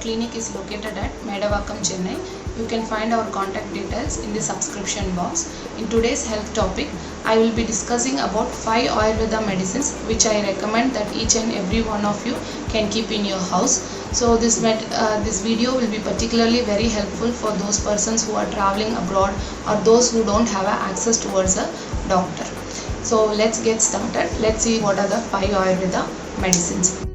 clinic is located at Medavakkam, Chennai. You can find our contact details in the subscription box. In today's health topic, I will be discussing about 5 Ayurveda medicines which I recommend that each and every one of you can keep in your house. So this video will be particularly very helpful for those persons who are traveling abroad or those who don't have access towards a doctor. So let's get started. Let's see what are the 5 Ayurveda medicines.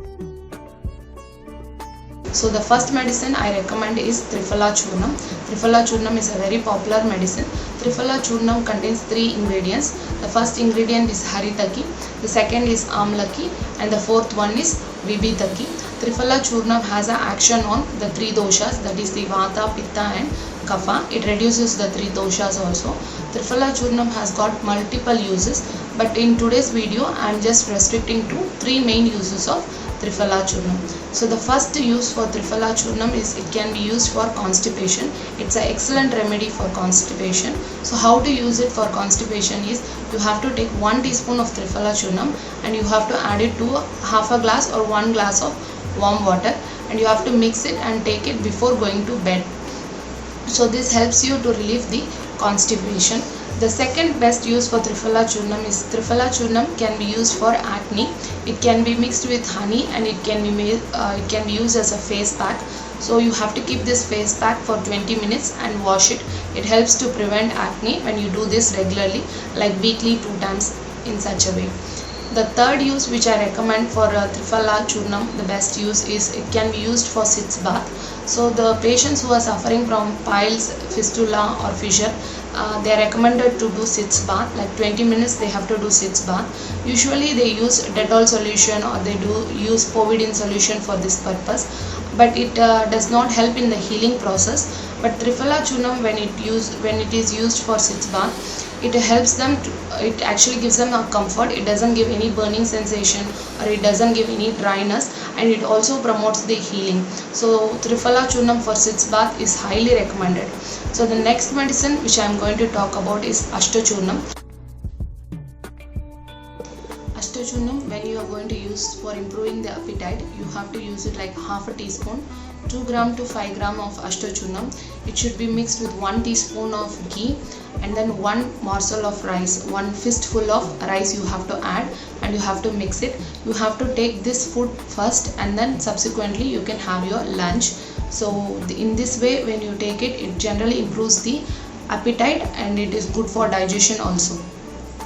So the first medicine I recommend is Triphala Churnam. Triphala Churnam is a very popular medicine. Triphala Churnam contains 3 ingredients. The first ingredient is Haritaki, the second is Amlaki, and the fourth one is Vibhitaki. Triphala Churnam has an action on the 3 doshas, that is the Vata, Pitta and Kapha. It reduces the 3 doshas also. Triphala Churnam has got multiple uses, but in today's video I am just restricting to 3 main uses of Triphala Churnam. So the first use for Triphala Churnam is it can be used for constipation. It's an excellent remedy for constipation. So how to use it for constipation is you have to take 1 teaspoon of Triphala Churnam and you have to add it to half a glass or 1 glass of warm water, and you have to mix it and take it before going to bed. So this helps you to relieve the constipation. The second best use for Triphala Churnam is Triphala Churnam can be used for acne. It can be mixed with honey and it can be used as a face pack. So you have to keep this face pack for 20 minutes and wash it. It helps to prevent acne when you do this regularly, like weekly 2 times in such a way. The third use which I recommend for Triphala Churnam, the best use is it can be used for sitz bath. So the patients who are suffering from piles, fistula or fissure, they are recommended to do sitz bath, like 20 minutes they have to do sitz bath. Usually they use Dettol solution or they do use Povidone solution for this purpose, but it does not help in the healing process. But Triphala Churnam, when it is used for sitz bath, it helps them it actually gives them a comfort. It doesn't give any burning sensation or it doesn't give any dryness, and it also promotes the healing. So Triphala Churnam for sitz bath is highly recommended. So the next medicine which I am going to talk about is Asthachurnam. Asthachurnam, when you are going to use for improving the appetite, you have to use it like half a teaspoon, 2 gram to 5 gram of Asthachurnam. It should be mixed with 1 teaspoon of ghee and then 1 morsel of rice, 1 fistful of rice you have to add, and you have to mix it. You have to take this food first and then subsequently you can have your lunch. So in this way, when you take it, it generally improves the appetite and it is good for digestion also.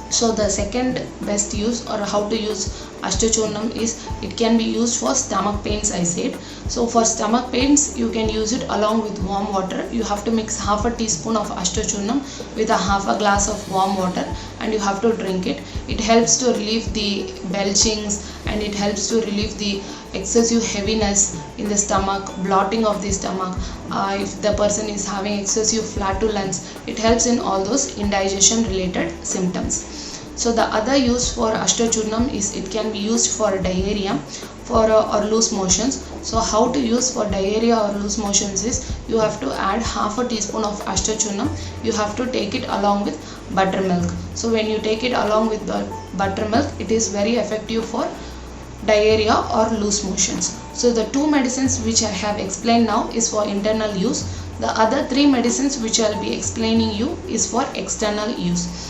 So the second best use or how to use Asthachurnam is it can be used for stomach pains, I said. So for stomach pains, you can use it along with warm water. You have to mix half a teaspoon of Asthachurnam with a half a glass of warm water and you have to drink it. It helps to relieve the belchings and it helps to relieve the excessive heaviness in the stomach, bloating of the stomach. If the person is having excessive flatulence, it helps in all those indigestion related symptoms. So the other use for Asthachurnam is it can be used for diarrhea or loose motions. So how to use for diarrhea or loose motions is you have to add half a teaspoon of Asthachurnam. You have to take it along with buttermilk. So when you take it along with buttermilk, it is very effective for diarrhea or loose motions. So the 2 medicines which I have explained now is for internal use. The other 3 medicines which I will be explaining you is for external use.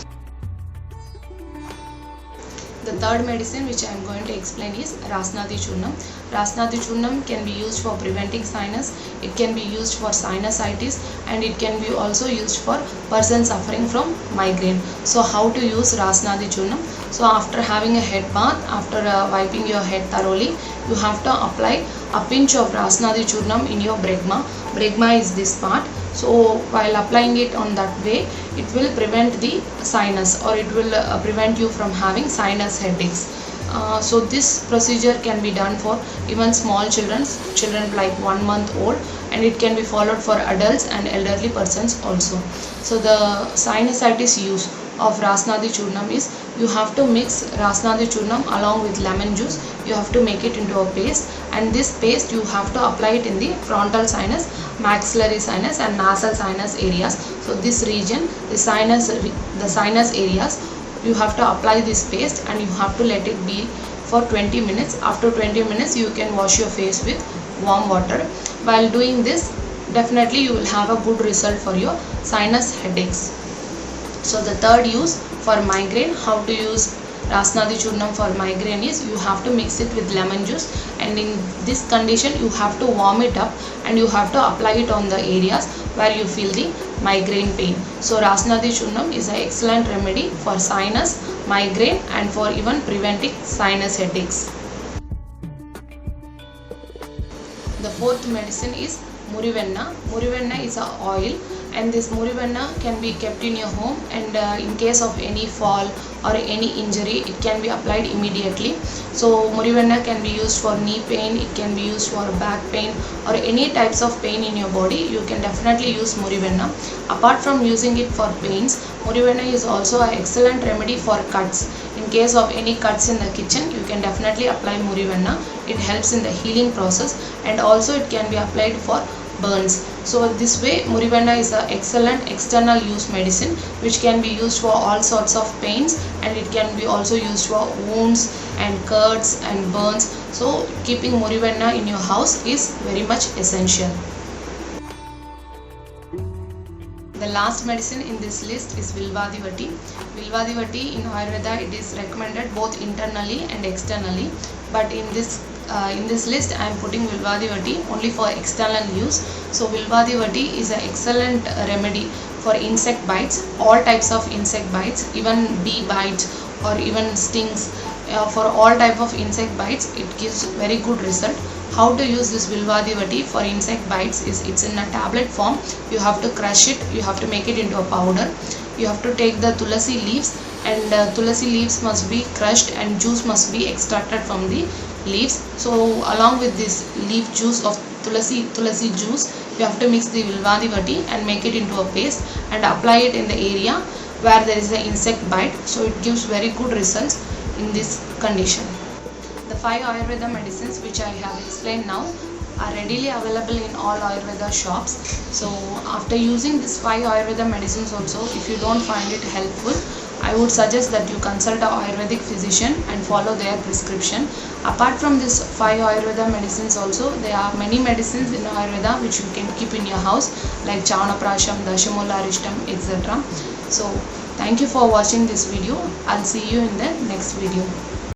The third medicine which I am going to explain is Rasnadi Churnam. Rasnadi Churnam can be used for preventing sinus, it can be used for sinusitis, and it can be also used for persons suffering from migraine. So how to use Rasnadi Churnam? So after having a head bath, after wiping your head thoroughly, you have to apply a pinch of Rasnadi Churnam in your bregma. Bregma is this part. So while applying it on that way, it will prevent the sinus or it will prevent you from having sinus headaches. So this procedure can be done for even small children like 1 month old, and it can be followed for adults and elderly persons also. So the sinusitis use of Rasnadi Churnam is you have to mix Rasnadi Churnam along with lemon juice. You have to make it into a paste, and this paste you have to apply it in the frontal sinus, maxillary sinus and nasal sinus areas. So this region, the sinus areas, you have to apply this paste and you have to let it be for 20 minutes. After 20 minutes you can wash your face with warm water. While doing this, definitely you will have a good result for your sinus headaches. So the third use for migraine, how to use Rasnadi Churnam for migraine is you have to mix it with lemon juice, and in this condition you have to warm it up and you have to apply it on the areas where you feel the migraine pain. So Rasnadi Churnam is an excellent remedy for sinus, migraine and for even preventing sinus headaches. The fourth medicine is Murivenna. Murivenna is an oil, and this Murivenna can be kept in your home, and in case of any fall or any injury, it can be applied immediately. So Murivenna can be used for knee pain, it can be used for back pain or any types of pain in your body. You can definitely use Murivenna. Apart from using it for pains, Murivenna is also an excellent remedy for cuts. In case of any cuts in the kitchen, you can definitely apply Murivenna. It helps in the healing process, and also it can be applied for burns. So this way Murivenna is an excellent external use medicine which can be used for all sorts of pains, and it can be also used for wounds and cuts and burns. So keeping Murivenna in your house is very much essential. The last medicine in this list is Vilvadivati. Vilvadivati in Ayurveda, it is recommended both internally and externally, but in this list I am putting Vilvadivati only for external use. So Vilvadivati is an excellent remedy for insect bites, all types of insect bites, even bee bites or even stings. For all type of insect bites, it gives very good result. How to use this Vilvadivati for insect bites is it's in a tablet form. You have to crush it, you have to make it into a powder. You have to take the tulasi leaves, and tulasi leaves must be crushed and juice must be extracted from the leaves. So along with this leaf juice of tulasi juice, you have to mix the Vilvadivati and make it into a paste and apply it in the area where there is an insect bite. So it gives very good results in this condition. The 5 Ayurveda medicines which I have explained now are readily available in all Ayurveda shops. So after using these 5 Ayurveda medicines also, if you don't find it helpful, I would suggest that you consult an Ayurvedic physician and follow their prescription. Apart from these 5 Ayurveda medicines also, there are many medicines in Ayurveda which you can keep in your house, like Chavanaprasham, Dashamula Arishtam, etc. So thank you for watching this video. I'll see you in the next video.